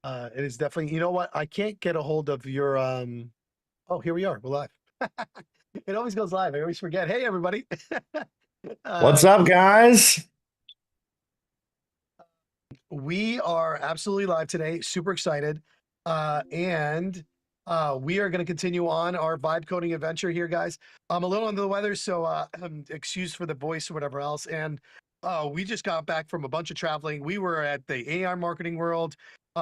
It is definitely, you know what? I can't get a hold of your oh, here we are. We're live. It always goes live. I always forget. Hey everybody. What's uh up, guys? we are absolutely live today. Super excited. And we are going to continue on our vibe coding adventure here, guys. I'm a little under the weather, so I'm excused for the voice or whatever else. And we just got back from a bunch of traveling. We were at the AI marketing world.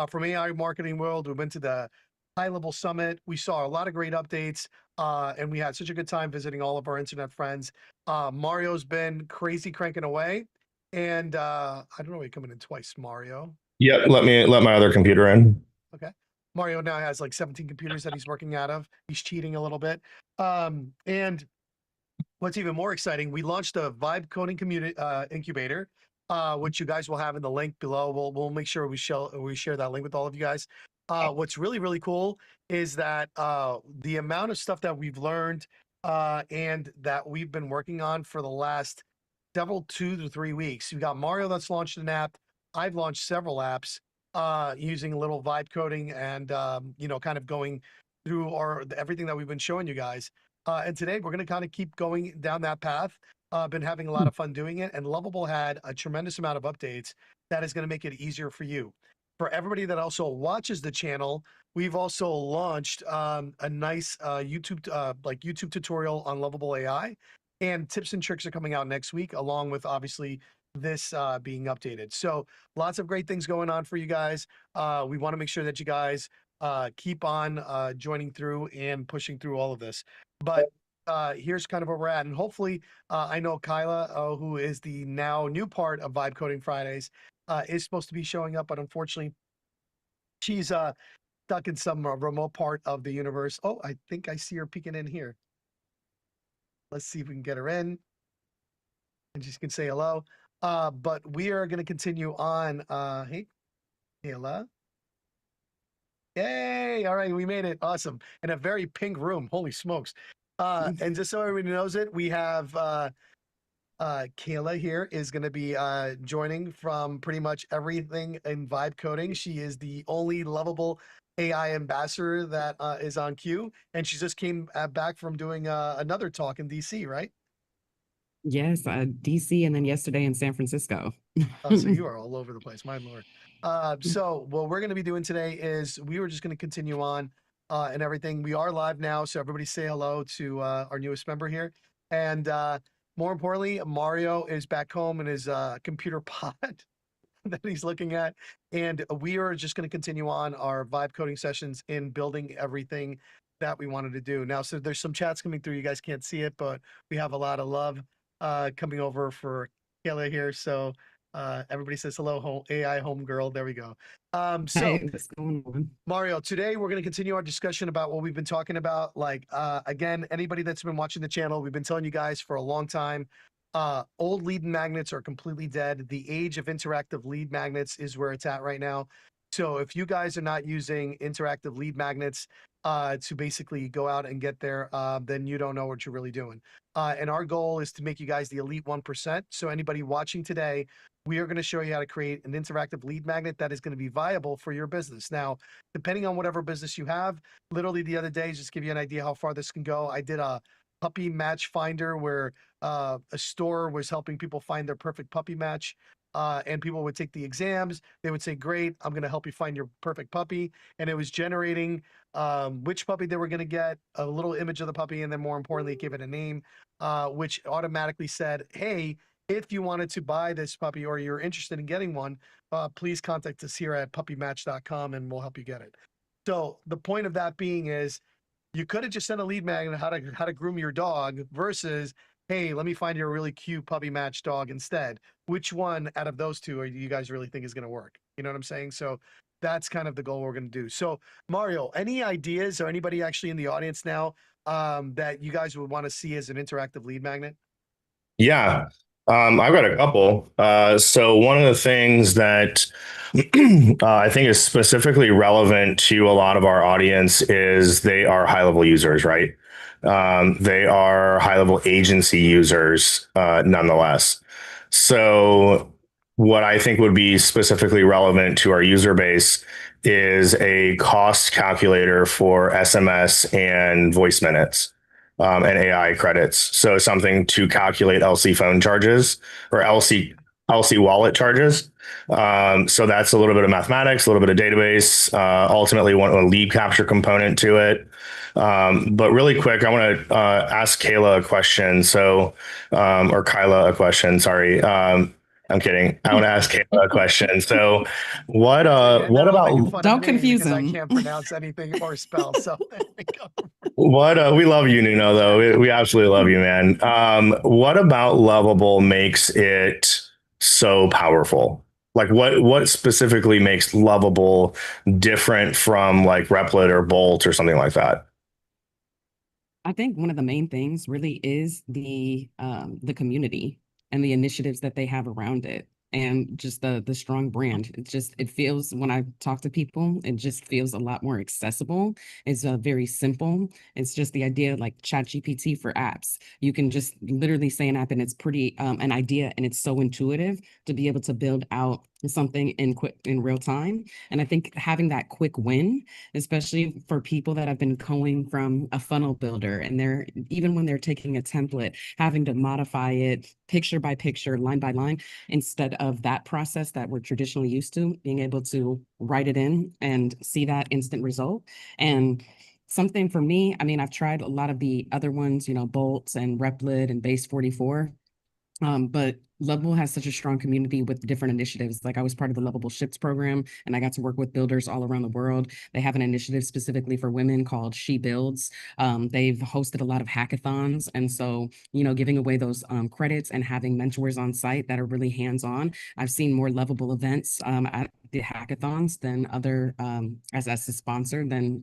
From AI marketing world, we went to the high level summit. We saw a lot of great updates. And we had such a good time visiting all of our internet friends. Mario's been crazy cranking away. And I don't know, you're coming in twice, Mario. Yep, let my other computer in. Okay. Mario now has like 17 computers that he's working out of. He's cheating a little bit. And what's even more exciting, we launched a Vibe Coding community incubator, which you guys will have in the link below. We'll make sure we share that link with all of you guys. What's really cool is that the amount of stuff that we've learned and that we've been working on for the last several 2 to 3 weeks. You got Mario that's launched an app. I've launched several apps using a little vibe coding and kind of going through everything that we've been showing you guys. And today we're going to kind of keep going down that path. Been having a lot of fun doing it, and Lovable had a tremendous amount of updates that is going to make it easier for you. For everybody that also watches the channel, we've also launched a nice YouTube tutorial on Lovable AI, and tips and tricks are coming out next week, along with obviously this being updated. So lots of great things going on for you guys. We want to make sure that you guys keep on joining through and pushing through all of this. But here's kind of where we're at. And hopefully, I know Kyla, who is the now new part of Vibe Coding Fridays, is supposed to be showing up, but unfortunately, she's stuck in some remote part of the universe. Oh, I think I see her peeking in here. Let's see if we can get her in and she can say hello. But we are going to continue on. Hey, Kayla. Yay! All right, we made it. Awesome. In a very pink room. Holy smokes. And just so everybody knows it, we have Kayla here is going to be joining from pretty much everything in vibe coding. She is the only lovable AI ambassador that is on queue, and she just came back from doing another talk in DC, right? Yes, DC, and then yesterday in San Francisco. Oh, so you are all over the place, my lord. So what we're going to be doing today is we were just going to continue on and everything. We are live now, so everybody say hello to our newest member here. And more importantly, Mario is back home in his computer pod that he's looking at. And we are just going to continue on our vibe coding sessions in building everything that we wanted to do. Now, so there's some chats coming through. You guys can't see it, but we have a lot of love coming over for Kayla here. So everybody says hello, AI homegirl. There we go. Hey, what's going on? Mario, today we're going to continue our discussion about what we've been talking about. Like, again, anybody that's been watching the channel, we've been telling you guys for a long time, old lead magnets are completely dead. The age of interactive lead magnets is where it's at right now. So if you guys are not using interactive lead magnets to basically go out and get there, then you don't know what you're really doing. And our goal is to make you guys the elite 1%. So anybody watching today, we are going to show you how to create an interactive lead magnet that is going to be viable for your business. Now, depending on whatever business you have, literally the other day, just give you an idea how far this can go. I did a puppy match finder where a store was helping people find their perfect puppy match. And people would take the exams. They would say, great, I'm going to help you find your perfect puppy. And it was generating which puppy they were going to get, a little image of the puppy, and then more importantly, give it a name, which automatically said, hey, if you wanted to buy this puppy or you're interested in getting one, please contact us here at puppymatch.com and we'll help you get it. So the point of that being is you could have just sent a lead magnet how to groom your dog versus, hey, let me find you a really cute puppy match dog instead. Which one out of those two are you guys really think is going to work? You know what I'm saying? So that's kind of the goal we're going to do. So Mario, any ideas or anybody actually in the audience now that you guys would want to see as an interactive lead magnet? Yeah, I've got a couple. So one of the things that I think is specifically relevant to a lot of our audience is they are high level users, right? They are high level agency users, nonetheless. So what I think would be specifically relevant to our user base is a cost calculator for SMS and voice minutes, and AI credits. So something to calculate LC phone charges or LC wallet charges. So that's a little bit of mathematics, a little bit of database, ultimately a lead capture component to it. But really quick, I want to ask Kayla a question. So, or Kyla a question. Sorry. I'm kidding. I want to ask Kayla a question. So, what about Don't confuse because I him. can't pronounce anything or spell. So we love you, Nuno, though. We absolutely love you, man. What about Lovable makes it so powerful? Like what specifically makes Lovable different from like Replit or Bolt or something like that? I think one of the main things really is the community and the initiatives that they have around it, and just the strong brand. It feels, when I talk to people, it just feels a lot more accessible. It's very simple. It's just the idea, like ChatGPT for apps. You can just literally say an app and it's pretty an idea, and it's so intuitive to be able to build out something in real time. And I think having that quick win, especially for people that have been going from a funnel builder, and they're, even when they're taking a template, having to modify it picture by picture, line by line, instead of that process that we're traditionally used to, being able to write it in and see that instant result. And something for me, I mean, I've tried a lot of the other ones, Bolts and Replit and Base 44. But Lovable has such a strong community with different initiatives. Like, I was part of the Lovable Ships program, and I got to work with builders all around the world. They have an initiative specifically for women called She Builds. They've hosted a lot of hackathons. And so, giving away those credits and having mentors on site that are really hands-on. I've seen more Lovable events at the hackathons than other, as a sponsor, than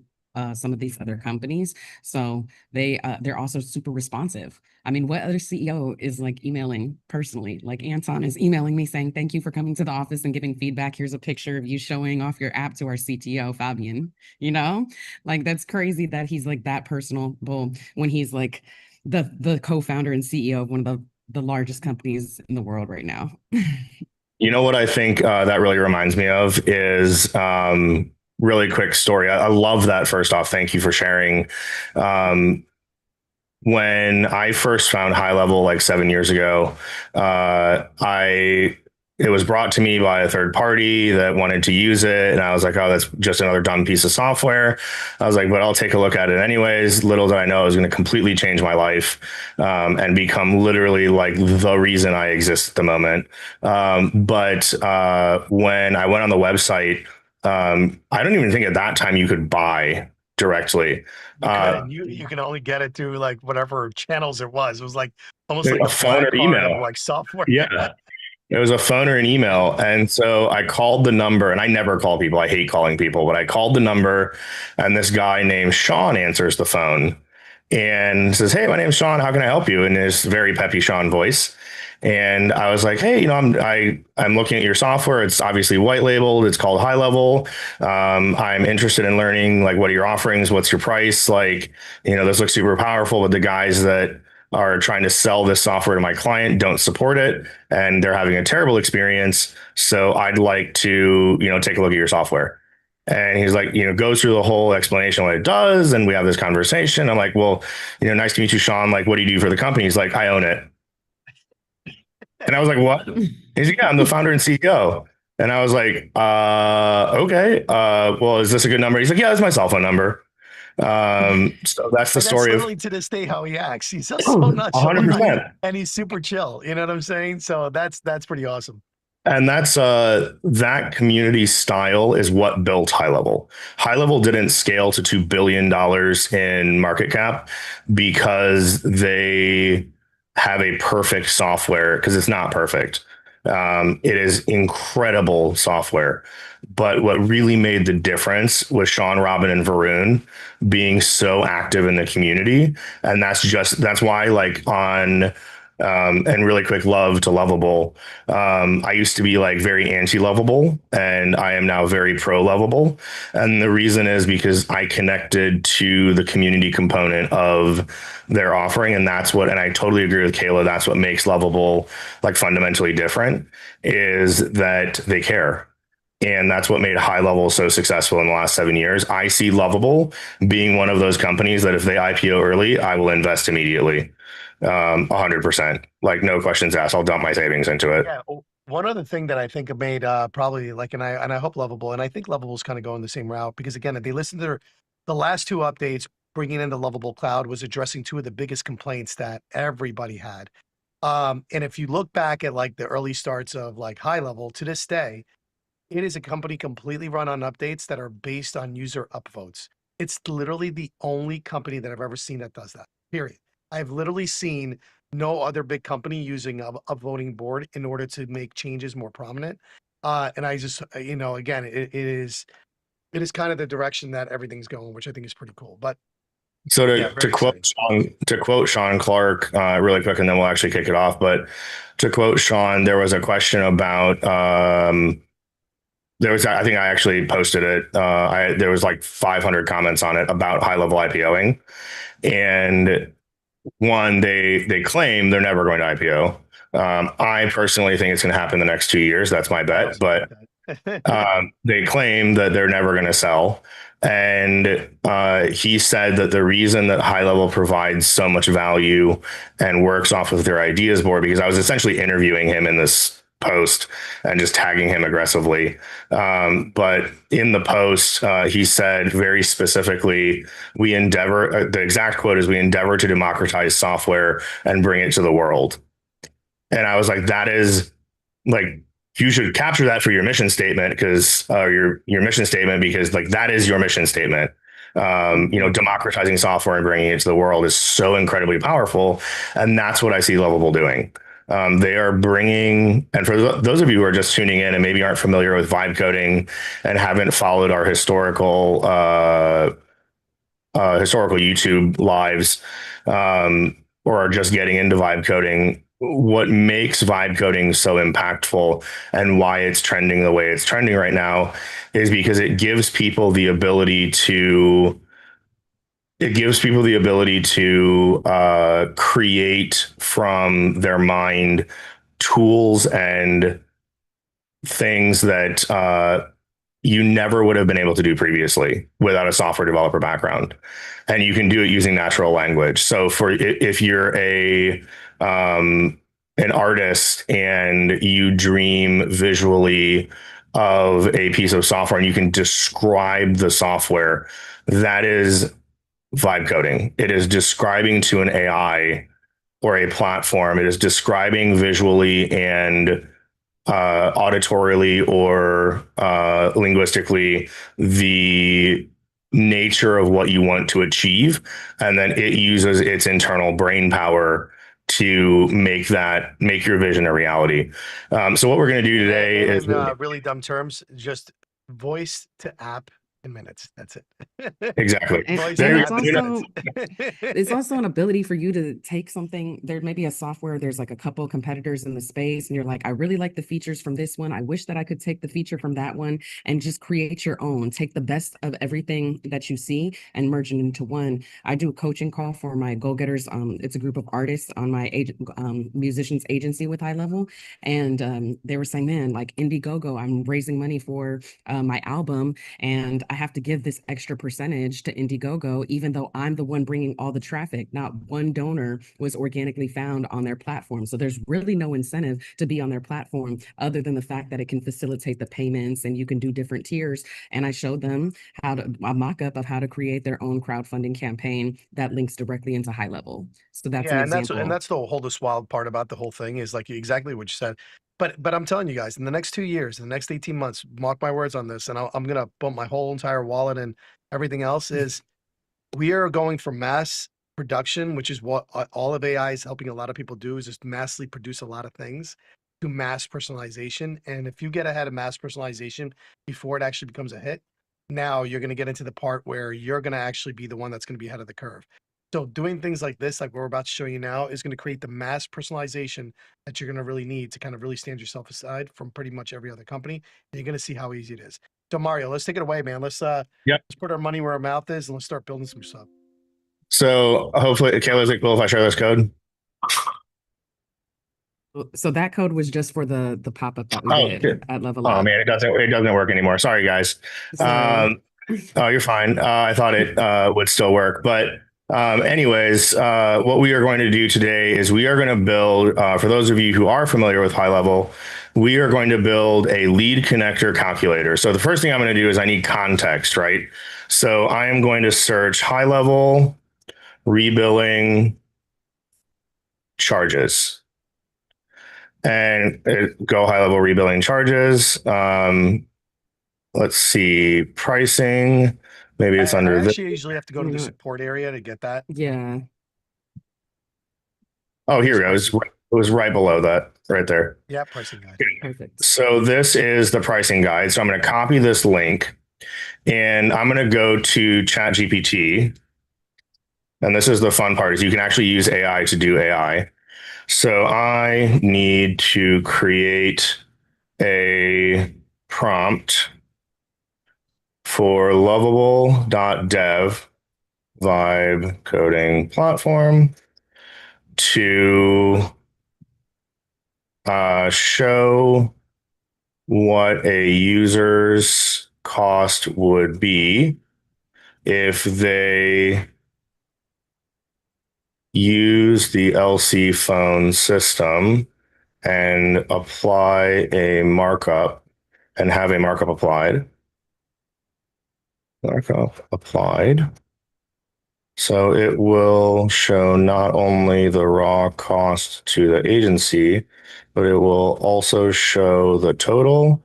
some of these other companies. So they're also super responsive. I mean, what other CEO is like emailing personally? Like, Anton is emailing me saying, "Thank you for coming to the office and giving feedback. Here's a picture of you showing off your app to our CTO, Fabian." Like, that's crazy that he's like that personal when he's like the co-founder and CEO of one of the largest companies in the world right now. You know what I think that really reminds me of is really quick story. I love that. First off, thank you for sharing. When I first found High Level like 7 years ago, it was brought to me by a third party that wanted to use it, and I was like, "Oh, that's just another dumb piece of software." I was like, "But I'll take a look at it anyways." Little did I know it was going to completely change my life and become literally like the reason I exist at the moment. But when I went on the website, I don't even think at that time you could buy directly. you can only get it through like whatever channels it was. It was like almost like A the phone or black card email. of like software. Yeah. It was a phone or an email. And so I called the number, and I never call people. I hate calling people, but I called the number, and this guy named Sean answers the phone and says, "Hey, my name's Sean. How can I help you?" In his very peppy Sean voice. And I was like, "Hey, I'm looking at your software. It's obviously white labeled. It's called High Level. I'm interested in learning, like, what are your offerings? What's your price? Like, this looks super powerful, but the guys that are trying to sell this software to my client don't support it, and they're having a terrible experience. So I'd like to, take a look at your software." And he's like, goes through the whole explanation of what it does. And we have this conversation. I'm like, "Well, nice to meet you, Sean. Like, what do you do for the company?" He's like, "I own it." And I was like, "What?" He's like, "Yeah, I'm the founder and CEO." And I was like, "Okay. Well, is this a good number?" He's like, "Yeah, that's my cell phone number." So that's the story That's of literally to this day how he acts. He's just so nonchalant 100%. and he's super chill. You know what I'm saying? So that's pretty awesome. And that's that community style is what built High Level. High Level didn't scale to $2 billion in market cap because they have a perfect software, because it's not perfect. It is incredible software. But what really made the difference was Sean, Robin, and Varun being so active in the community. And that's why, like, on And really quick love to Lovable. I used to be like very anti-Lovable, and I am now very pro-Lovable. And the reason is because I connected to the community component of their offering, and and I totally agree with Kayla. That's what makes Lovable like fundamentally different, is that they care. And that's what made High Level so successful in the last 7 years. I see Lovable being one of those companies that if they IPO early, I will invest immediately. 100%. Like no questions asked. I'll dump my savings into it. Yeah. One other thing that I think made probably like, and I hope Lovable, and I think Lovable is kind of going the same route because again, if they listened to the last two updates, bringing in the Lovable Cloud was addressing two of the biggest complaints that everybody had. And if you look back at like the early starts of like High Level to this day, it is a company completely run on updates that are based on user upvotes. It's literally the only company that I've ever seen that does that. Period. I've literally seen no other big company using a upvoting board in order to make changes more prominent. And I just, again, it is kind of the direction that everything's going, which I think is pretty cool. But So yeah, to very exciting. to quote Sean Clark really quick, and then we'll actually kick it off. But to quote Sean, there was a question about there was, I think I actually posted it. There was like 500 comments on it about high level IPOing, and one, they claim they're never going to IPO. I personally think it's going to happen in the next 2 years. That's my I bet. also But think that. they claim that they're never going to sell. And he said that the reason that High Level provides so much value and works off of their ideas board, because I was essentially interviewing him in this post and just tagging him aggressively. But in the post, he said very specifically, we endeavor, the exact quote is, we endeavor to democratize software and bring it to the world. And I was like, that is like, you should capture that for your mission statement because your mission statement, because like that is your mission statement. Democratizing software and bringing it to the world is so incredibly powerful, and that's what I see Lovable doing. They are bringing, and for those of you who are just tuning in and maybe aren't familiar with vibe coding and haven't followed our historical YouTube lives, or are just getting into vibe coding, what makes vibe coding so impactful and why it's trending the way it's trending right now is because it gives people the ability to create from their mind tools and things that you never would have been able to do previously without a software developer background. And you can do it using natural language. So if you're an artist and you dream visually of a piece of software and you can describe the software, that is vibe coding. It is describing to an AI or a platform. It is describing visually and auditorily or linguistically the nature of what you want to achieve, and then it uses its internal brain power to make your vision a reality. So what we're going to do today And is in really dumb terms, just voice to app in minutes. That's it. exactly. Voice And to it's app in also minutes. it's also an ability for you to take something. There may be a software, there's like a couple competitors in the space, and you're like, I really like the features from this one. I wish that I could take the feature from that one and just create your own. Take the best of everything that you see and merge it into one. I do a coaching call for my go-getters. It's a group of artists on my musicians agency with High Level. And they were saying, man, like Indiegogo, I'm raising money for my album, and I have to give this extra percentage to Indiegogo, even though I'm the one bringing all the traffic. Not one donor was organically found on their platform. So there's really no incentive to be on their platform other than the fact that it can facilitate the payments and you can do different tiers. And I showed them a mock-up of how to create their own crowdfunding campaign that links directly into High Level. So that's an Yeah, and example. that's the whole wild part about the whole thing is like exactly what you said. But I'm telling you guys, in the next 2 years, in the next 18 months, mark my words on this, and I'm gonna bump my whole entire wallet and everything else is we are going from mass production, which is what all of AI is helping a lot of people do, is just massively produce a lot of things, to mass personalization. And if you get ahead of mass personalization before it actually becomes a hit, now you're going to get into the part where you're going to actually be the one that's going to be ahead of the curve. So doing things like this, like we're about to show you now, is going to create the mass personalization that you're going to really need to kind of really stand yourself aside from pretty much every other company. And you're going to see how easy it is. So Mario, let's take it away, man. Let's put our money where our mouth is and let's start building some stuff. So hopefully, Kayla's like, cool if I share this code. So that code was just for the pop-up that we Oh, did good. at Level Oh Up. man, it doesn't work anymore. Sorry, guys. Sorry. Oh, you're fine. I thought it would still work, but anyways, what we are going to do today is we are going to build. For those of you who are familiar with High Level, we are going to build a lead connector calculator. So the first thing I'm going to do is I need context, right? So I am going to search High Level rebilling charges and go High Level rebilling charges. Let's see, pricing. Maybe it's I under this. actually usually have to go to the support area to get that. Yeah. Oh, here we go. It was right below that, right there. Yeah, pricing guide. Perfect. So this is the pricing guide. So I'm going to copy this link and I'm going to go to ChatGPT. And this is the fun part, is you can actually use AI to do AI. So I need to create a prompt for lovable.dev vibe coding platform to show what a user's cost would be if they use the LC phone system and apply a markup and have a markup applied. Markup applied. So it will show not only the raw cost to the agency, but it will also show the total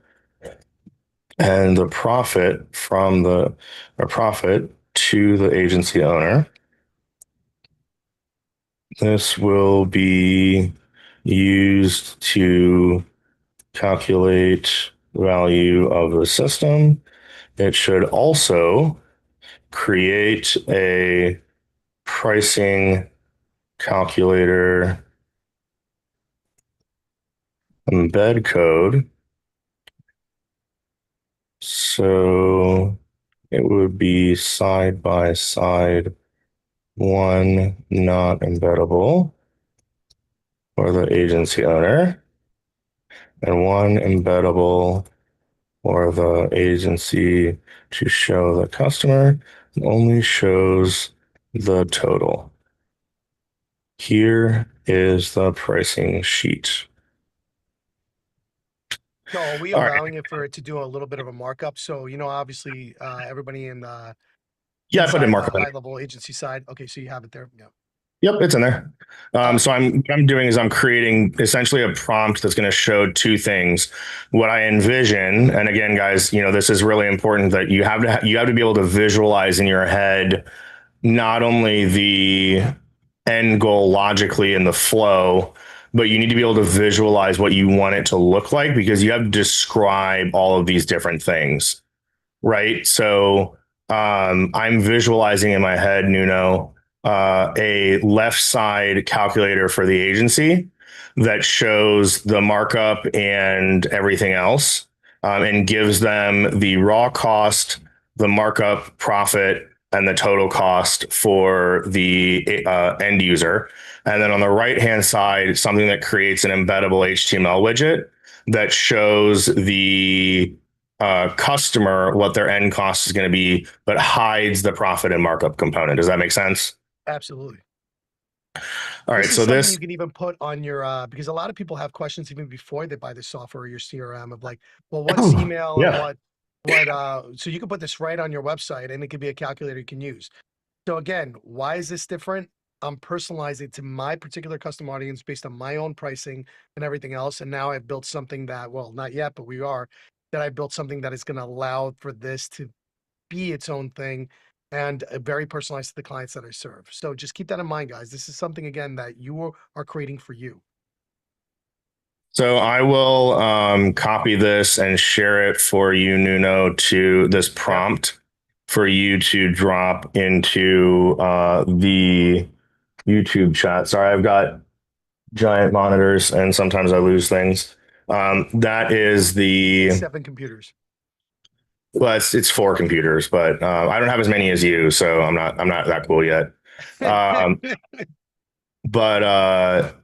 and the profit from the profit to the agency owner. This will be used to calculate value of the system. It should also create a pricing calculator embed code. So it would be side by side, one not embeddable for the agency owner, and one embeddable for the agency to show the customer. It only shows the total. Here is the pricing sheet. So are we All right. allowing it for it to do a little bit of a markup? So, obviously, everybody in the Yeah, I put in inside markup the in. high level agency side. Okay, so you have it there. Yeah. Yep, it's in there. So what I'm doing is I'm creating essentially a prompt that's going to show two things. What I envision, and again, guys, this is really important that you have to be able to visualize in your head not only the end goal logically in the flow, but you need to be able to visualize what you want it to look like, because you have to describe all of these different things, right? So I'm visualizing in my head, Nuno, a left side calculator for the agency that shows the markup and everything else, and gives them the raw cost, the markup, profit, and the total cost for the end user. And then on the right hand side, something that creates an embeddable HTML widget that shows the customer what their end cost is going to be, but hides the profit and markup component. Does that make sense? Absolutely. All right. This is So something this, you can even put on your because a lot of people have questions even before they buy the software or your CRM of like, well, what's email and yeah. so you can put this right on your website and it could be a calculator you can use. So again, why is this different? I'm personalizing it to my particular custom audience based on my own pricing and everything else. And now I've built something that, well, not yet, but we are, that I built something that is going to allow for this to be its own thing and very personalized to the clients that I serve. So just keep that in mind, guys. This is something, again, that you are creating for you. So I will copy this and share it for you, Nuno, to this prompt. for you to drop into the YouTube chat. Sorry, I've got giant monitors and sometimes I lose things. That is the 7 computers. well, it's 4 computers, but I don't have as many as you, so I'm not that cool yet. Um, but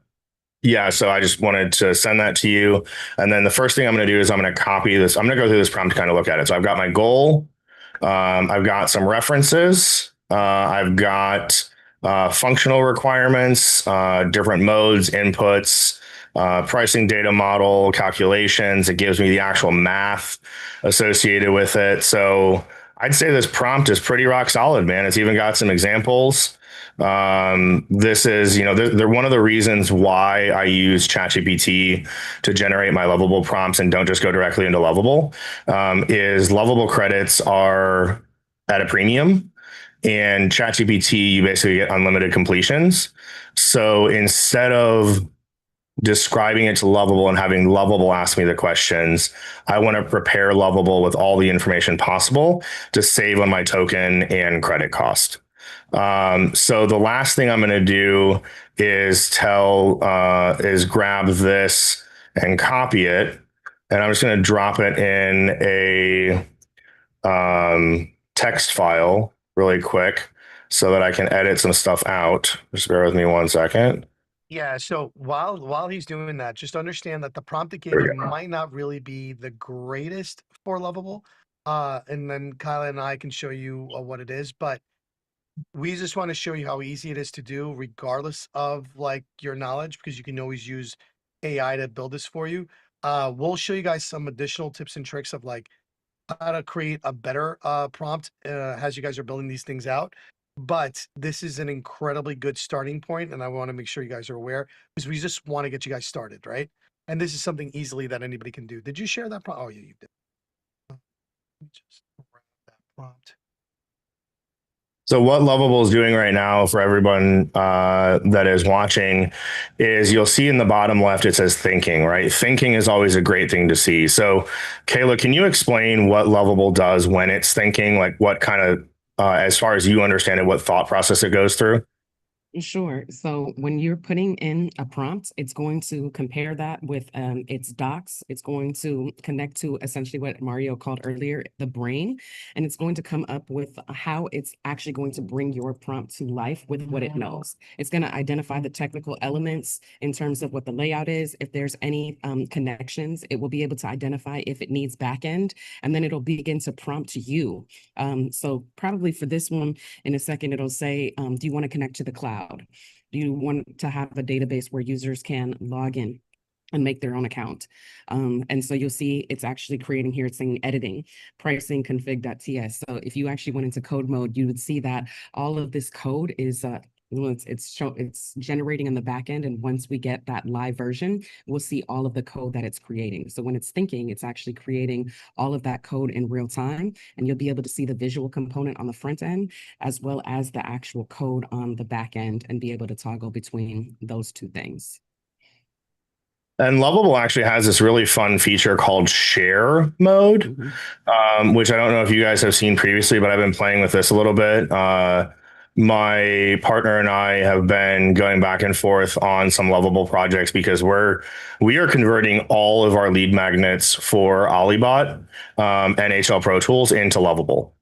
yeah, so I just wanted to send that to you. And then the first thing I'm going to do is I'm going to copy this. I'm going to go through this prompt to kind of look at it. So I've got my goal. I've got some references. I've got functional requirements, different modes, inputs, pricing data model, calculations. It gives me the actual math associated with it. So I'd say this prompt is pretty rock solid, man. It's even got some examples. This is, they're one of the reasons why I use ChatGPT to generate my Lovable prompts and don't just go directly into Lovable, is Lovable credits are at a premium, and ChatGPT, you basically get unlimited completions. So instead of describing it to Lovable and having Lovable ask me the questions, I want to prepare Lovable with all the information possible to save on my token and credit cost. So the last thing I'm going to do is grab this and copy it, and I'm just going to drop it in a text file really quick so that I can edit some stuff out. Just bear with me 1 second. Yeah, so while he's doing that, just understand that the prompt it gave There we you go. might not really be the greatest for Lovable. And then Kyle and I can show you what it is, but we just want to show you how easy it is to do, regardless of like your knowledge, because you can always use AI to build this for you. We'll show you guys some additional tips and tricks of like how to create a better prompt as you guys are building these things out. But this is an incredibly good starting point, and I want to make sure you guys are aware because we just want to get you guys started, right? And this is something easily that anybody can do. Did you share that prompt? Oh, yeah, you did. Let me just grab that prompt. So what Lovable is doing right now for everyone that is watching is you'll see in the bottom left, it says thinking, right? Thinking is always a great thing to see. So Kayla, can you explain what Lovable does when it's thinking, like what kind of, as far as you understand it, what thought process it goes through? Sure. So when you're putting in a prompt, it's going to compare that with its docs. It's going to connect to essentially what Mario called earlier the brain, and it's going to come up with how it's actually going to bring your prompt to life with what it knows. It's going to identify the technical elements in terms of what the layout is. If there's any connections, it will be able to identify if it needs backend, and then it'll begin to prompt you. So probably for this one, in a second, it'll say, do you want to connect to the cloud? Do you want to have a database where users can log in and make their own account? And so you'll see it's actually creating here, it's saying editing, pricing config.ts. So if you actually went into code mode, you would see that all of this code is it's generating in the back end, and once we get that live version, we'll see all of the code that it's creating. So when it's thinking, it's actually creating all of that code in real time, and you'll be able to see the visual component on the front end as well as the actual code on the back end and be able to toggle between those two things. And Lovable actually has this really fun feature called share mode, which I don't know if you guys have seen previously, but I've been playing with this a little bit. My partner and I have been going back and forth on some Lovable projects because we are converting all of our lead magnets for Alibot and HL Pro Tools into Lovable.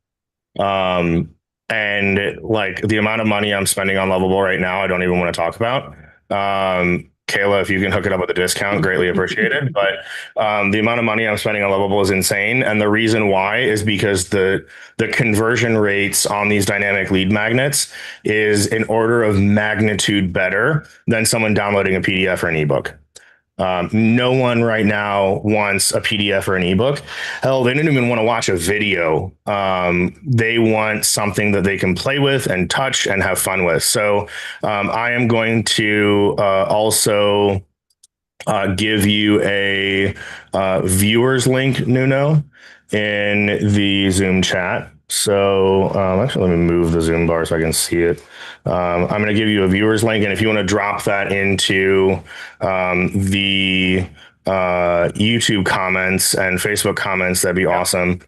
And like the amount of money I'm spending on Lovable right now, I don't even want to talk about. Kayla, if you can hook it up with a discount, greatly appreciated. But the amount of money I'm spending on Lovable is insane. And the reason why is because the conversion rates on these dynamic lead magnets is an order of magnitude better than someone downloading a PDF or an ebook. No one right now wants a PDF or an ebook. Hell, they don't even want to watch a video. They want something that they can play with and touch and have fun with. So I am going to also give you a viewers link, Nuno, in the Zoom chat. So actually, let me move the Zoom bar so I can see it. I'm going to give you a viewers link, and if you want to drop that into the YouTube comments and Facebook comments, that'd be awesome.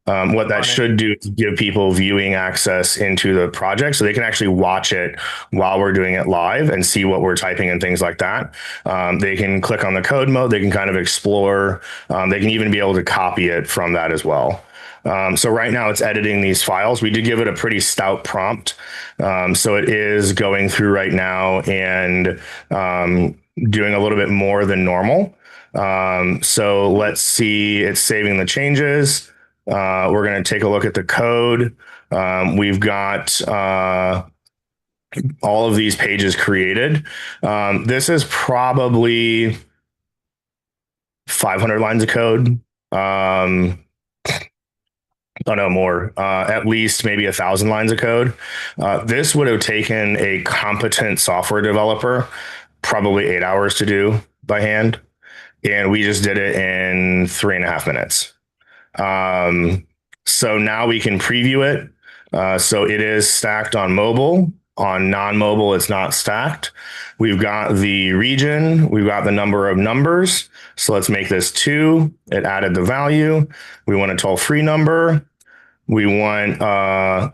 What that Got it. should do is give people viewing access into the project so they can actually watch it while we're doing it live and see what we're typing and things like that. They can click on the code mode, they can kind of explore, they can even be able to copy it from that as well. So right now it's editing these files. We did give it a pretty stout prompt. So it is going through right now and doing a little bit more than normal. So let's see, it's saving the changes. We're going to take a look at the code. We've got all of these pages created. This is probably 500 lines of code. Oh no, more. At least maybe 1,000 lines of code. This would have taken a competent software developer probably 8 hours to do by hand, and we just did it in 3.5 minutes. So now we can preview it. So it is stacked on mobile. On non-mobile, it's not stacked. We've got the region. We've got the number of numbers. So let's make this 2. It added the value. We want a toll-free number. We want,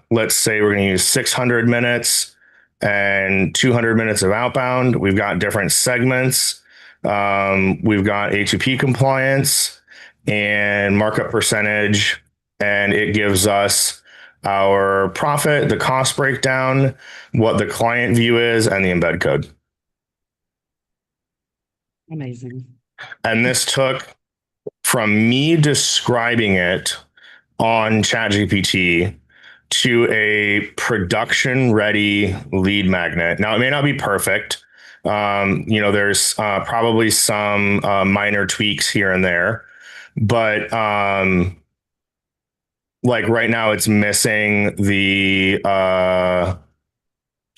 let's say we're going to use 600 minutes and 200 minutes of outbound. We've got different segments. We've got A2P compliance and markup percentage, and it gives us our profit, the cost breakdown, what the client view is, and the embed code. Amazing. And this took from me describing it on ChatGPT to a production ready lead magnet. Now, it may not be perfect. There's probably some minor tweaks here and there, but like right now it's missing the oh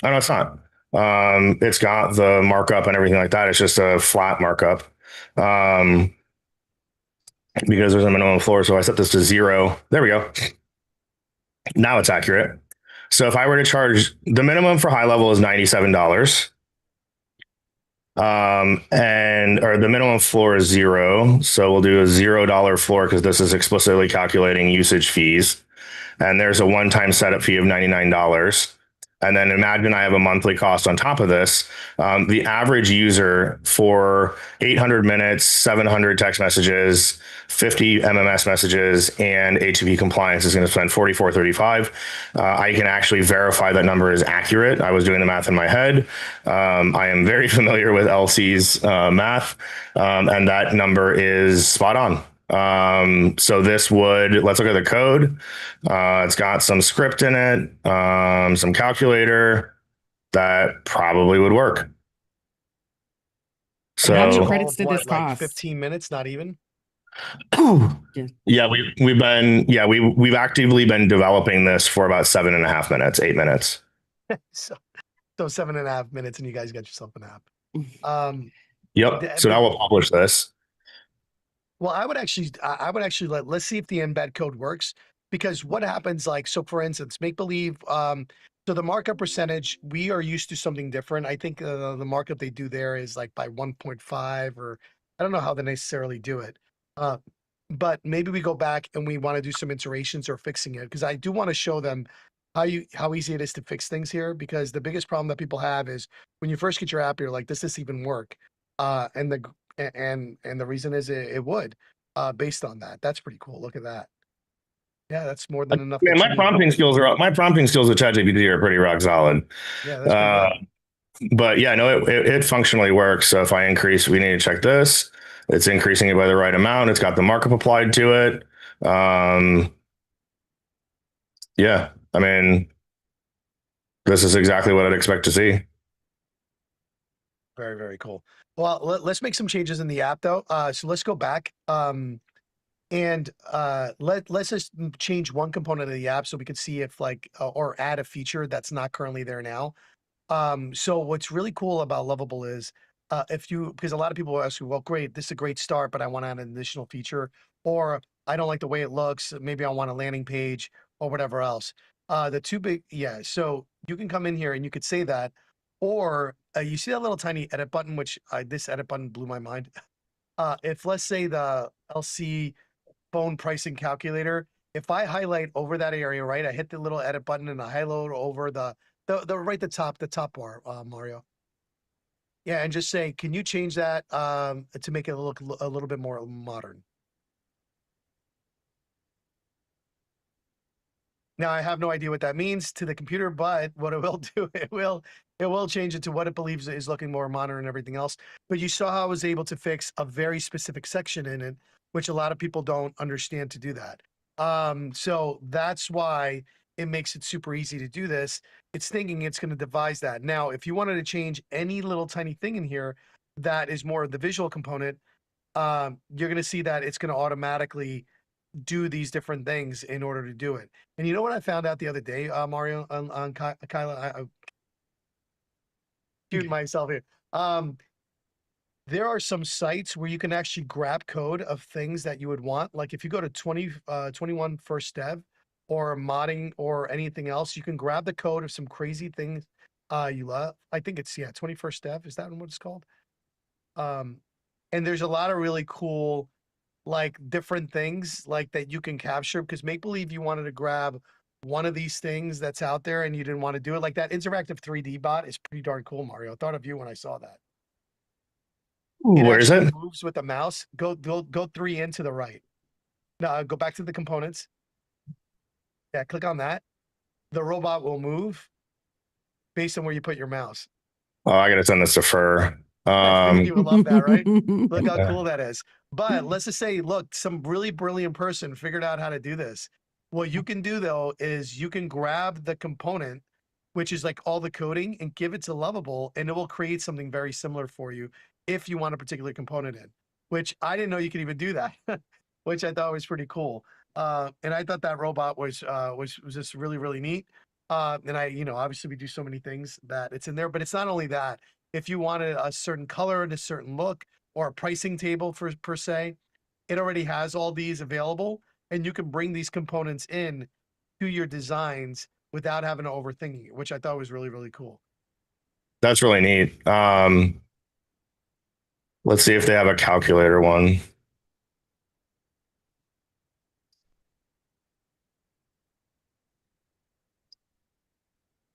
no, it's not. It's got the markup and everything like that. It's just a flat markup. Because there's a minimum floor. So I set this to 0. There we go. Now it's accurate. So if I were to charge, the minimum for high level is $97. Or the minimum floor is 0. So we'll do a $0 floor because this is explicitly calculating usage fees. And there's a one-time setup fee of $99. And then imagine I have a monthly cost on top of this. The average user for 800 minutes, 700 text messages, 50 MMS messages, and A2P compliance is going to spend $44.35. I can actually verify that number is accurate. I was doing the math in my head. I am very familiar with LC's math, and that number is spot on. So this would, let's look at the code. It's got some script in it, some calculator that probably would work. How many So credits did this like cost? 15 minutes, not even. yeah, we've actively been developing this for about 7.5 minutes, 8 minutes. so 7.5 minutes, and you guys got yourself an app. Yep. So now we'll publish this. Well, I would actually let's see if the embed code works, because what happens, like, so for instance, make believe, so the markup percentage, we are used to something different. I think the markup they do there is like by 1.5, or I don't know how they necessarily do it. But maybe we go back and we want to do some iterations or fixing it, because I do want to show them how easy it is to fix things here, because the biggest problem that people have is when you first get your app, you're like, does this even work? And the reason is it would, based on that. That's pretty cool. Look at that. Yeah, that's more than enough. Man, my prompting skills with ChatGPT are pretty rock solid. Yeah, that's pretty good. But yeah, no, it functionally works. So if I increase, we need to check this. It's increasing it by the right amount. It's got the markup applied to it. Yeah, I mean, this is exactly what I'd expect to see. Very, very cool. Well, let's make some changes in the app though. So let's go back. And let's just change one component of the app so we can see if like, or add a feature that's not currently there now. So what's really cool about Lovable is, because a lot of people ask you, well, great, this is a great start, but I want to add an additional feature, or I don't like the way it looks. Maybe I want a landing page or whatever else. So you can come in here and you could say that, or you see that little tiny edit button, which this edit button blew my mind. If let's say the LC phone pricing calculator, If I highlight over that area, right, I hit the little edit button and I highlight over the right, the top bar, Mario. Yeah, and just say, can you change that to make it look a little bit more modern? Now I have no idea what that means to the computer, but what it will do, it will change it to what it believes is looking more modern and everything else. But you saw how I was able to fix a very specific section in it, which a lot of people don't understand to do that. So that's why it makes it super easy to do this. It's thinking it's going to devise that. Now, if you wanted to change any little tiny thing in here that is more of the visual component, you're going to see that it's going to automatically do these different things in order to do it. And you know what I found out the other day, Mario, on Kyla, I'm shooting myself here. There are some sites where you can actually grab code of things that you would want. Like if you go to 21 First Dev or modding or anything else, you can grab the code of some crazy things you love. I think it's 21st Dev. Is that what it's called? And there's a lot of really cool like different things like that you can capture, because make believe you wanted to grab one of these things that's out there and you didn't want to do it. Like that interactive 3D bot is pretty darn cool, Mario. I thought of you when I saw that. Where is it? Moves with the mouse. Go 3 into the right. Now go back to the components. Yeah, click on that. The robot will move based on where you put your mouse. Oh, I gotta send this to Fur. You would love that, right? Look how Yeah. cool that is. But let's just say, look, some really brilliant person figured out how to do this. What you can do though is you can grab the component, which is like all the coding, and give it to Lovable, and it will create something very similar for you if you want a particular component in. Which I didn't know you could even do that, which I thought was pretty cool. And I thought that robot was just really, really neat. And I, obviously we do so many things that it's in there, but it's not only that. If you wanted a certain color and a certain look or a pricing table per se, it already has all these available, and you can bring these components in to your designs without having to overthinking it, which I thought was really, really cool. That's really neat. Let's see if they have a calculator one.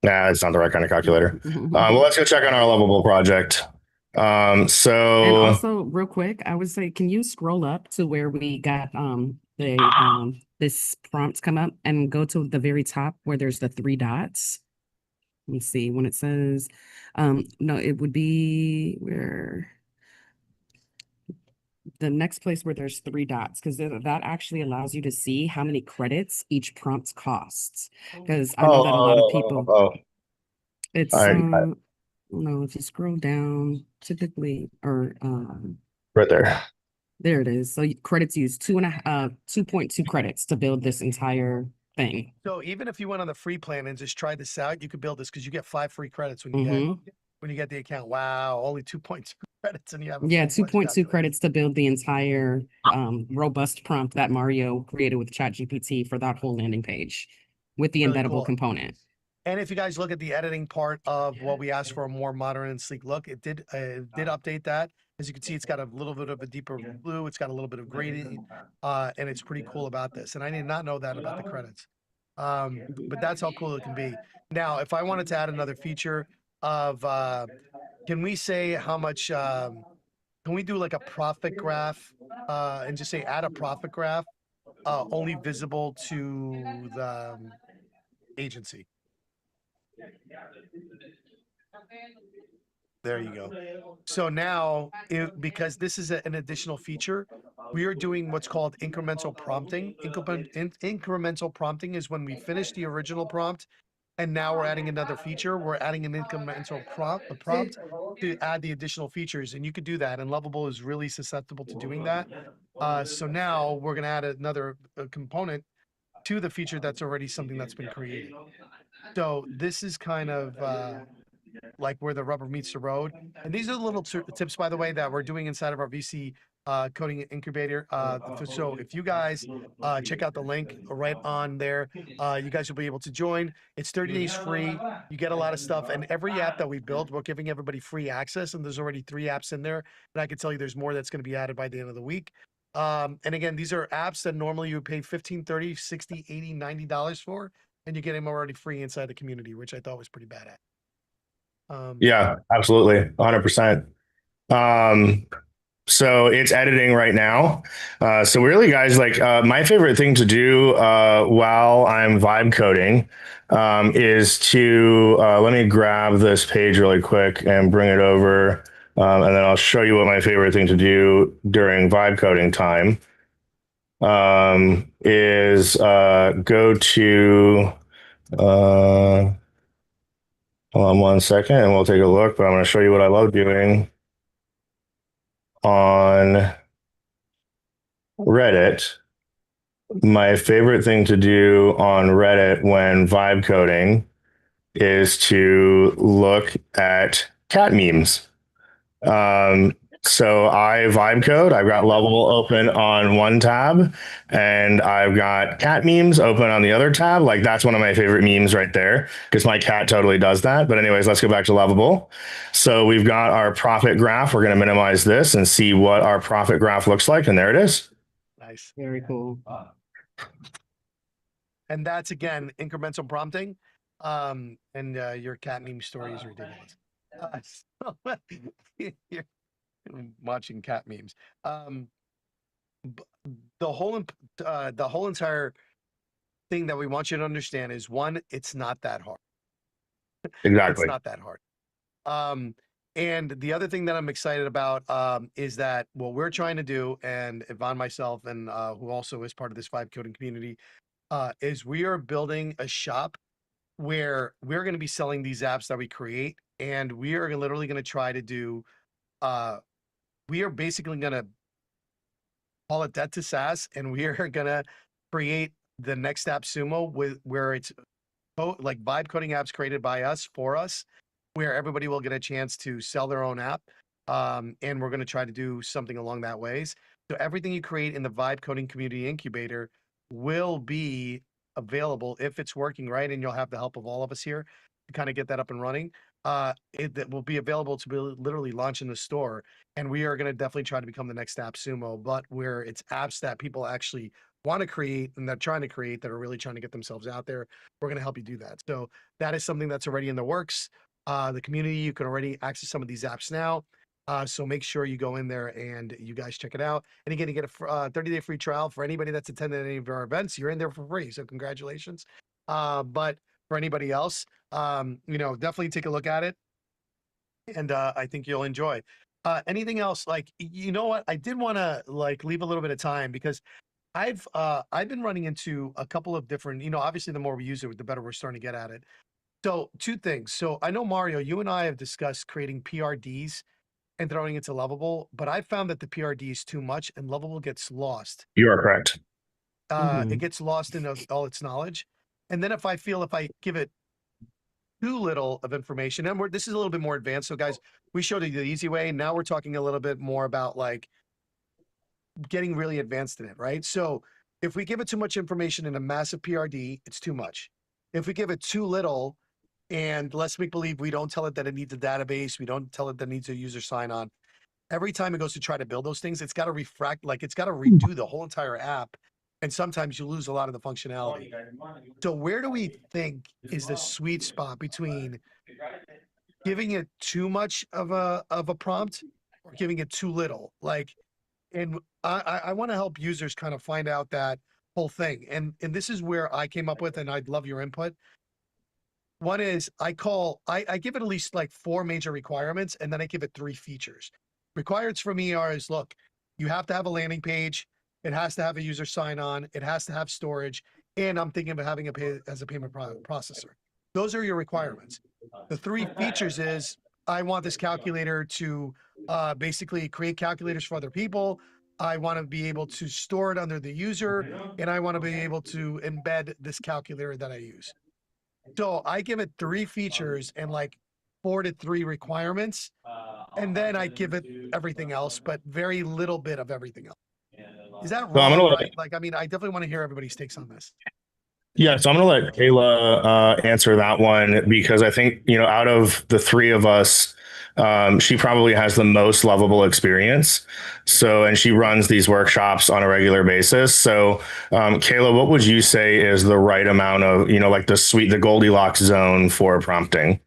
Nah, it's not the right kind of calculator. Well, let's go check on our Lovable project. And So also, real quick, I would say, can you scroll up to where we got this prompts come up and go to the very top where there's the 3 dots? Let me see when it says, no, it would be where the next place where there's 3 dots, because that actually allows you to see how many credits each prompt costs. Because I know that a lot of people, it's no, if you scroll down, typically, or right there. there it is. So credits use 2.2 credits to build this entire thing. So even if you went on the free plan and just tried this out, you could build this because you get 5 free credits when you get the account. Wow, only 2.2 credits and you have 2.2 credits to build the entire robust prompt that Mario created with ChatGPT for that whole landing page with the Really embeddable cool. component. And if you guys look at the editing part of what we asked for, a more modern and sleek look, it did update that. As you can see, it's got a little bit of a deeper blue. It's got a little bit of gradient, and it's pretty cool about this. And I did not know that about the credits. But that's how cool it can be. Now, if I wanted to add another feature of, can we say how much, can we do like a profit graph and just say add a profit graph only visible to the agency? There you go. So now, because this is an additional feature, we are doing what's called incremental prompting. Incremental prompting is when we finish the original prompt, and now we're adding another feature. We're adding an incremental prompt to add the additional features, and you could do that. And Lovable is really susceptible to doing that. So now we're going to add another component to the feature that's already something that's been created. So this is kind of like where the rubber meets the road. And these are the little tips, by the way, that we're doing inside of our VC coding incubator. So if you guys check out the link right on there, you guys will be able to join. It's 30 days free. You get a lot of stuff, and every app that we build, we're giving everybody free access, and there's already 3 apps in there. And I can tell you there's more that's going to be added by the end of the week. And again, these are apps that normally you would pay 15, 30, 60, 80, $90 for, and you get them already free inside the community, which I thought was pretty badass. Yeah, absolutely. 100%. Um, so it's editing right now. So really, guys, like my favorite thing to do while I'm vibe coding is to let me grab this page really quick and bring it over, and then I'll show you what my favorite thing to do during vibe coding time is go to. Hold on one second, and we'll take a look. But I'm going to show you what I love doing on Reddit. My favorite thing to do on Reddit when vibe coding is to look at cat memes. So I vibe code. I've got Lovable open on one tab, and I've got cat memes open on the other tab. Like that's one of my favorite memes right there because my cat totally does that. But anyways, let's go back to Lovable. So we've got our profit graph. We're going to minimize this and see what our profit graph looks like. And there it is. Nice. Very cool. And that's again incremental prompting. And your cat meme story is ridiculous. You're watching cat memes. The whole entire thing that we want you to understand is one, it's not that hard. Exactly. It's not that hard. And the other thing that I'm excited about is that what we're trying to do, and Yvonne, myself, and who also is part of this vibe coding community, is we are building a shop where we're going to be selling these apps that we create, and we are literally going to try to do. We are basically going to call it debt to SaaS, and we are going to create the next app Sumo with where it's like vibe coding apps created by us for us, where everybody will get a chance to sell their own app. And we're going to try to do something along that ways. So everything you create in the vibe coding community incubator will be available if it's working right, and you'll have the help of all of us here to kind of get that up and running. That will be available to be literally launch in the store, and we are going to definitely try to become the next app Sumo, but where it's apps that people actually want to create and they're trying to create that are really trying to get themselves out there. We're going to help you do that. So that is something that's already in the works. The community, you can already access some of these apps now. So make sure you go in there and you guys check it out. And again, you get a 30-day free trial for anybody that's attended any of our events. You're in there for free. So congratulations. But for anybody else, definitely take a look at it. And I think you'll enjoy. Anything else? Like, you know what? I did want to like leave a little bit of time because I've been running into a couple of different, obviously the more we use it, the better we're starting to get at it. So two things. So I know, Mario, you and I have discussed creating PRDs and throwing it to Lovable, but I found that the PRD is too much and Lovable gets lost. You are correct. It gets lost in all its knowledge. And then if I give it too little of information, and this is a little bit more advanced. So guys, we showed you the easy way. Now we're talking a little bit more about like getting really advanced in it, right? So if we give it too much information in a massive PRD, it's too much. If we give it too little, and let's make believe we don't tell it that it needs a database, we don't tell it that it needs a user sign on. Every time it goes to try to build those things, it's got to it's got to redo the whole entire app. And sometimes you lose a lot of the functionality. So where do we think is the sweet spot between giving it too much of a prompt or giving it too little? And I want to help users kind of find out that whole thing. And this is where I came up with, and I'd love your input. One is I give it at least like 4 major requirements, and then I give it 3 features. Requirements for me is, look, you have to have a landing page. It has to have a user sign on. It has to have storage. And I'm thinking of having a payment processor. Those are your requirements. The 3 features is I want this calculator to basically create calculators for other people. I want to be able to store it under the user, and I want to be able to embed this calculator that I use. So I give it 3 features and like 4 to 3 requirements, and then I give it everything else, but very little bit of everything else. Is that wrong? Right? Like, I mean, I definitely want to hear everybody's takes on this. Yeah, so I'm going to let Kayla answer that one because I think, out of the 3 of us, She probably has the most lovable experience. So, and she runs these workshops on a regular basis. So, Kayla, what would you say is the right amount of, like the Goldilocks zone for prompting?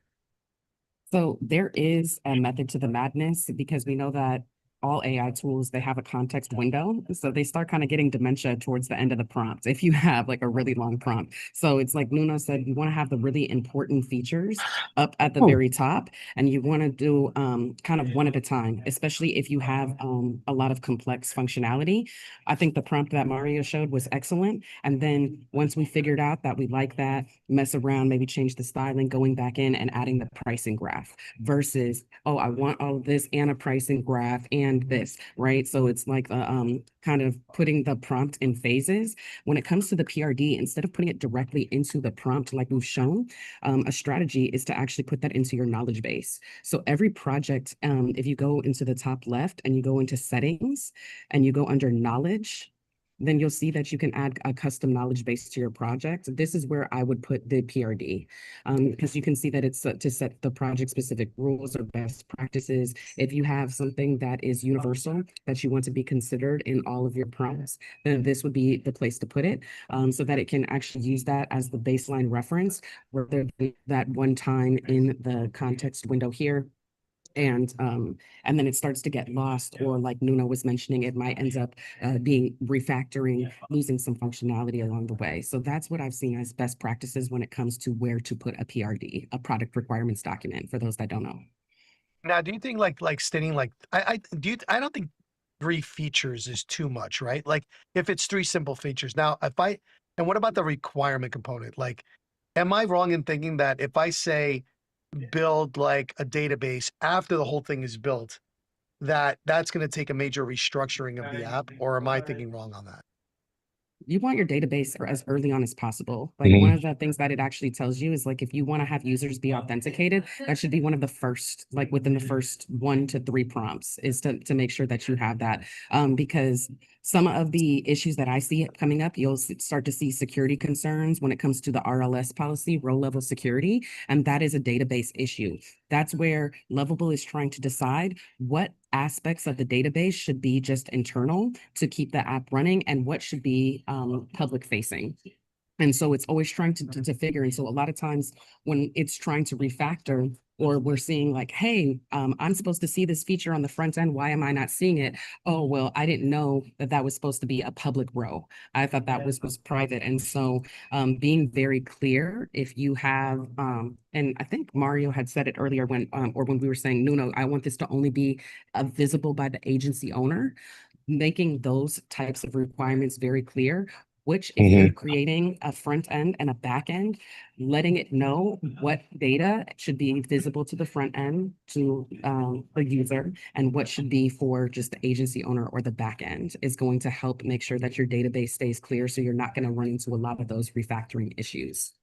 So there is a method to the madness because we know that all AI tools, they have a context window. So they start kind of getting dementia towards the end of the prompt if you have like a really long prompt. So it's like Nuno said, you want to have the really important features up at the very top, and you want to do kind of one at a time, especially if you have a lot of complex functionality. I think the prompt that Mario showed was excellent. And then once we figured out that we like that, mess around, maybe change the styling, going back in and adding the pricing graph versus, oh, I want all of this and a pricing graph and this, right? So it's like kind of putting the prompt in phases. When it comes to the PRD, instead of putting it directly into the prompt like we've shown, a strategy is to actually put that into your knowledge base. So every project, if you go into the top left and you go into settings and you go under knowledge, then you'll see that you can add a custom knowledge base to your project. This is where I would put the PRD, because you can see that it's to set the project specific rules or best practices. If you have something that is universal that you want to be considered in all of your prompts, then this would be the place to put it, so that it can actually use that as the baseline reference, whether that one time in the context window here, and then it starts to get lost, or like Nuno was mentioning, it might end up being refactoring, losing some functionality along the way. So that's what I've seen as best practices when it comes to where to put a PRD, a product requirements document, for those that don't know. Now, do you think like stating like I don't think 3 features is too much, right? Like if it's 3 simple features. Now, and what about the requirement component? Like, am I wrong in thinking that if I say build like a database after the whole thing is built, that's going to take a major restructuring of the app, or am I thinking wrong on that? You want your database as early on as possible. Like one Mhm. of the things that it actually tells you is like if you want to have users be authenticated, that should be one of the first, like within the first 1 to 3 prompts, is to make sure that you have that. Because some of the issues that I see coming up, you'll start to see security concerns when it comes to the RLS policy, row level security, and that is a database issue. That's where Lovable is trying to decide what aspects of the database should be just internal to keep the app running and what should be public facing. And so it's always trying to figure. And so a lot of times when it's trying to refactor, or we're seeing like, hey, I'm supposed to see this feature on the front end. Why am I not seeing it? Oh, well, I didn't know that that was supposed to be a public row. I thought that was private. And so being very clear, if you have, and I think Mario had said it earlier or when we were saying, Nuno, I want this to only be visible by the agency owner, making those types of requirements very clear, which if you're Mhm. creating a front end and a back end, letting it know what data should be visible to the front end to the user and what should be for just the agency owner or the back end is going to help make sure that your database stays clear, so you're not going to run into a lot of those refactoring issues.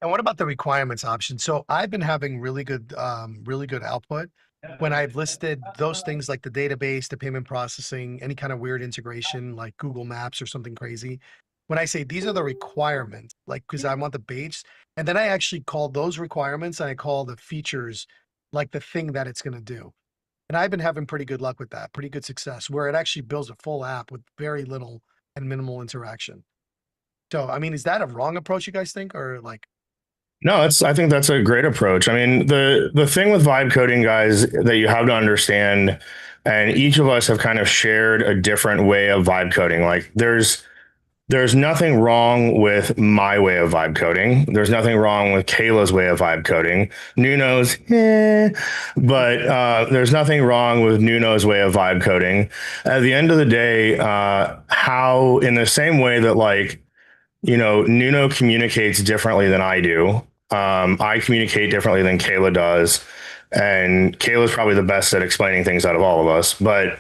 And what about the requirements option? So I've been having really good output when I've listed those things like the database, the payment processing, any kind of weird integration like Google Maps or something crazy. When I say these are the requirements, like because I want the base, and then I actually call those requirements and I call the features like the thing that it's going to do. And I've been having pretty good luck with that, pretty good success, where it actually builds a full app with very little and minimal interaction. So, I mean, is that a wrong approach, you guys think, or like? No, I think that's a great approach. I mean, the thing with vibe coding, guys, that you have to understand, and each of us have kind of shared a different way of vibe coding. Like there's nothing wrong with my way of vibe coding. There's nothing wrong with Kayla's way of vibe coding. Nuno's, but there's nothing wrong with Nuno's way of vibe coding. At the end of the day, how in the same way that like Nuno communicates differently than I do. I communicate differently than Kayla does. And Kayla's probably the best at explaining things out of all of us. But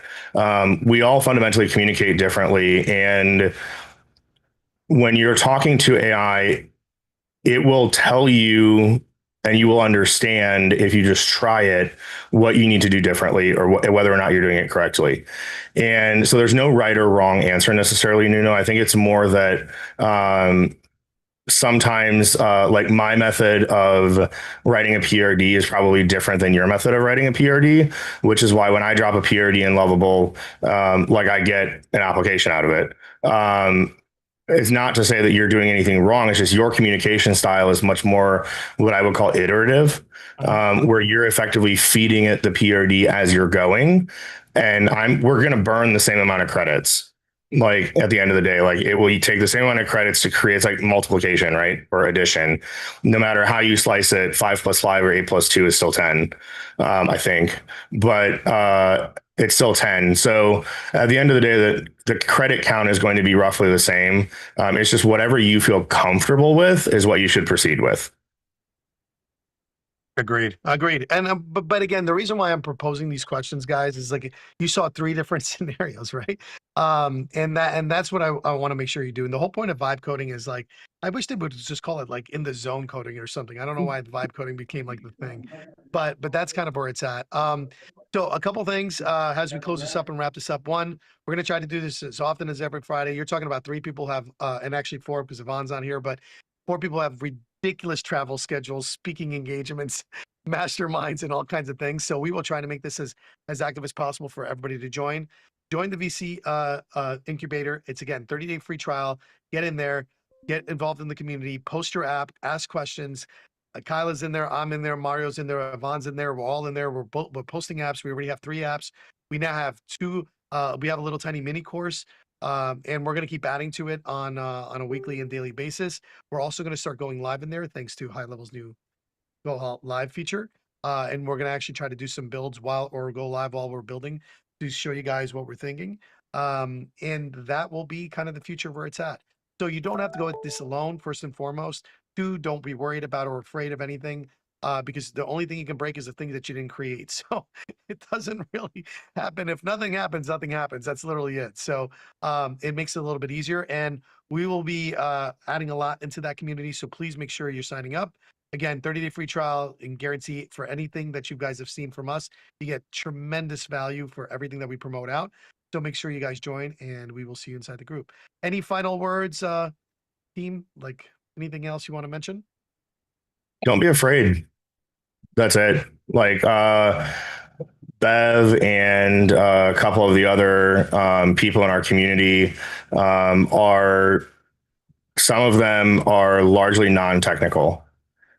we all fundamentally communicate differently. And when you're talking to AI, it will tell you and you will understand if you just try it what you need to do differently or whether or not you're doing it correctly. And so there's no right or wrong answer necessarily, Nuno. I think it's more that sometimes like my method of writing a PRD is probably different than your method of writing a PRD, which is why when I drop a PRD in Lovable, like I get an application out of it. It's not to say that you're doing anything wrong. It's just your communication style is much more what I would call iterative, where you're effectively feeding it the PRD as you're going. And we're going to burn the same amount of credits. Like at the end of the day, like it will you take the same amount of credits to create, it's like multiplication, right? Or addition. No matter how you slice it, 5 + 5 or 8 + 2 is still 10, I think. But it's still 10. So at the end of the day, the credit count is going to be roughly the same. It's just whatever you feel comfortable with is what you should proceed with. Agreed. Agreed. And but again, the reason why I'm proposing these questions, guys, is like you saw 3 different scenarios, right? And that's what I want to make sure you do. And the whole point of vibe coding is like I wish they would just call it like in the zone coding or something. I don't know why the vibe coding became like the thing, but that's kind of where it's at. So a couple things as we close this up and wrap this up. One, we're gonna try to do this as often as every Friday. You're talking about 3 people have and actually 4 because Yvonne's on here, but 4 people have ridiculous travel schedules, speaking engagements, masterminds, and all kinds of things. So we will try to make this as active as possible for everybody to join. Join the VC incubator. It's again 30-day free trial. Get in there, get involved in the community, post your app, ask questions. Kyla's in there, I'm in there, Mario's in there, Yvonne's in there. We're all in there. We're posting apps. We already have 3 apps. We now have 2. We have a little tiny mini course. And we're going to keep adding to it on a weekly and daily basis. We're also going to start going live in there thanks to High Level's new Go Live feature. And we're going to actually try to do some builds or go live while we're building to show you guys what we're thinking. And that will be kind of the future where it's at. So you don't have to go at this alone, first and foremost. 2, don't be worried about or afraid of anything. Because the only thing you can break is the thing that you didn't create. So it doesn't really happen. If nothing happens, nothing happens. That's literally it. So it makes it a little bit easier. And we will be adding a lot into that community. So please make sure you're signing up. Again, 30-day free trial and guarantee for anything that you guys have seen from us. You get tremendous value for everything that we promote out. So make sure you guys join and we will see you inside the group. Any final words, team? Like anything else you want to mention? Don't be afraid. That's it. Like Bev and a couple of the other people in our community are, some of them are largely non-technical.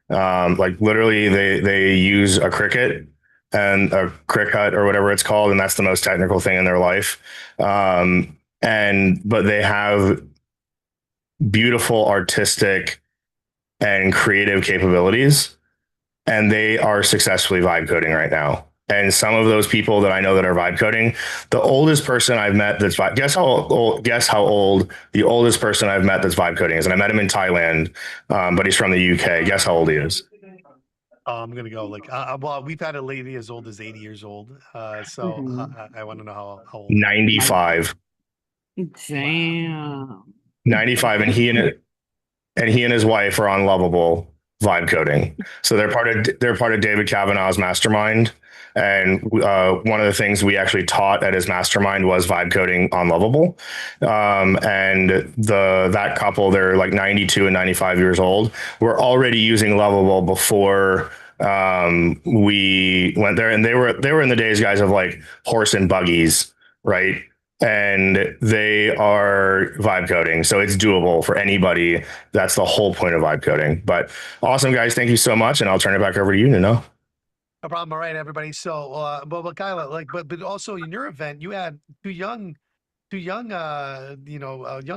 Like literally they use a Cricut and a Cricut or whatever it's called, and that's the most technical thing in their life. But they have beautiful artistic and creative capabilities, and they are successfully vibe coding right now. And some of those people that I know that are vibe coding, the oldest person I've met that's vibe, guess how old the oldest person I've met that's vibe coding is. And I met him in Thailand, but he's from the UK. Guess how old he is? I'm gonna go like well, we've had a lady as old as 80 years old. So I want to know how old. 95. Damn. 95, and he and his wife are on Lovable vibe coding. So they're part of David Kavanaugh's mastermind. And one of the things we actually taught at his mastermind was vibe coding on Lovable. And that couple, they're like 92 and 95 years old, were already using Lovable before we went there. And they were in the days, guys, of like horse and buggies, right? And they are vibe coding. So it's doable for anybody. That's the whole point of vibe coding. But awesome, guys. Thank you so much. And I'll turn it back over to you, Nuno. No problem. All right, everybody. So, but Kyla, like, but also in your event, you had two young, young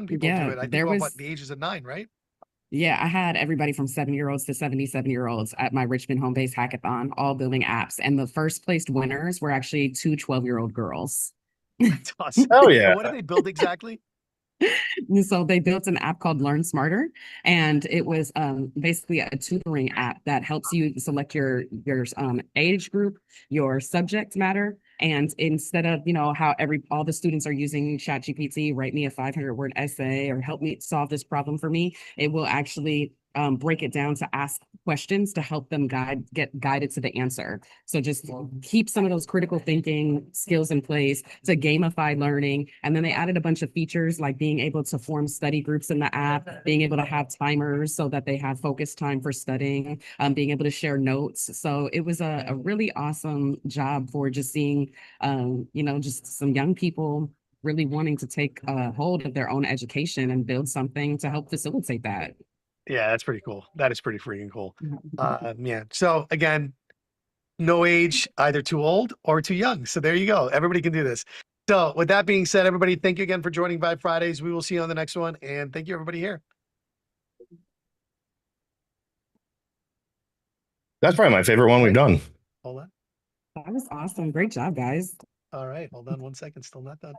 people Yeah, do it. I think there about was, the ages of 9, right? yeah, I had everybody from 7-year-olds to 77-year-olds at my Richmond home base hackathon, all building apps. And the first placed winners were actually 2 12-year-old girls. That's awesome. Oh yeah. So what did they build exactly? And so they built an app called Learn Smarter, and it was basically a tutoring app that helps you select your age group, your subject matter, and instead of how all the students are using ChatGPT, write me a 500-word essay or help me solve this problem for me, it will actually break it down to ask questions to help them get guided to the answer. So just keep some of those critical thinking skills in place to gamify learning. And then they added a bunch of features like being able to form study groups in the app, being able to have timers so that they have focused time for studying, being able to share notes. So it was a really awesome job for just seeing, just some young people really wanting to take hold of their own education and build something to help facilitate that. Yeah, that's pretty cool. That is pretty freaking cool. Yeah. So again, no age, either too old or too young. So there you go. Everybody can do this. So with that being said, everybody, thank you again for joining Vibe Fridays. We will see you on the next one. And thank you, everybody here. That's probably my favorite one we've done. Hold on. That was awesome. Great job, guys. All right. Hold on 1 second. Still not done.